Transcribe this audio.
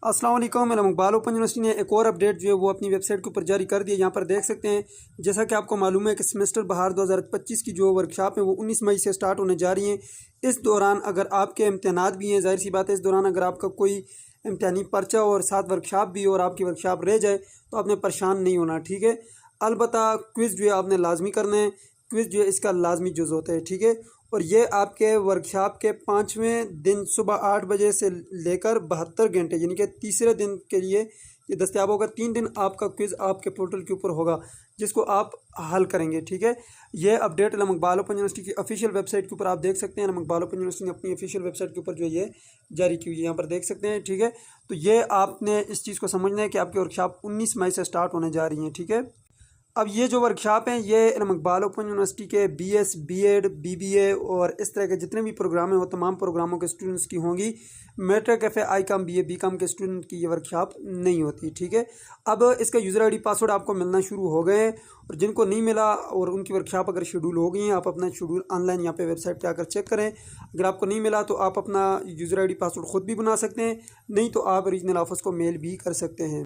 अस्सलाम वालेकुम। Iqbal open university ने एक और अपडेट जो है वो अपनी वेबसाइट के ऊपर जारी कर दी है। यहाँ पर देख सकते हैं, जैसा कि आपको मालूम है कि सेमेस्टर बहार 2025 की जो वर्कशॉप है वो 19 मई से स्टार्ट होने जा रही हैं। इस दौरान अगर आपके इम्तहानात भी हैं, जाहिर सी बात है, इस दौरान अगर आपका कोई इम्तहानी पर्चा और साथ वर्कशॉप भी और आपकी वर्कशॉप रह जाए तो आपने परेशान नहीं होना, ठीक है। अलबत्ता क्विज़ जो है आपने लाजमी करना है। क्विज़ जो है इसका लाजमी जुज़ होता है, ठीक है। और ये आपके वर्कशॉप के 5वें दिन सुबह 8 बजे से लेकर 72 घंटे यानी कि तीसरे दिन के लिए ये दस्तियाब होगा। 3 दिन आपका क्विज़ आपके पोर्टल के ऊपर होगा जिसको आप हल करेंगे, ठीक है। ये अपडेट इकबाल ओपन यूनिवर्सिटी की ऑफिशियल वेबसाइट के ऊपर आप देख सकते हैं। इकबाल ओपन यूनिवर्सिटी ने अपनी ऑफिशियल वेबसाइट के ऊपर जो है ये जारी की हुई है, यहाँ पर देख सकते हैं, ठीक है। तो ये आपने इस चीज़ को समझना है कि आपकी वर्कशॉप 19 मई से स्टार्ट होने जा रही हैं, ठीक है। अब ये जो वर्कशॉप हैं ये इकबाल ओपन यूनिवर्सिटी के BS BEd BBA और इस तरह के जितने भी प्रोग्राम हैं वो तमाम प्रोग्रामों के स्टूडेंट्स की होंगी। Matric FA ICOM BA BCOM के स्टूडेंट की ये वर्कशॉप नहीं होती, ठीक है। अब इसका यूज़र ID पासवर्ड आपको मिलना शुरू हो गए हैं और जिनको नहीं मिला और उनकी वर्कशॉप अगर शेड्यूल हो गई है, आप अपना शेड्यूल ऑनलाइन यहाँ पे वेबसाइट पर आकर चेक करें। अगर आपको नहीं मिला तो आप अपना यूज़र ID पासवर्ड ख़ुद भी बना सकते हैं, नहीं तो आप रीजनल ऑफिस को मेल भी कर सकते हैं।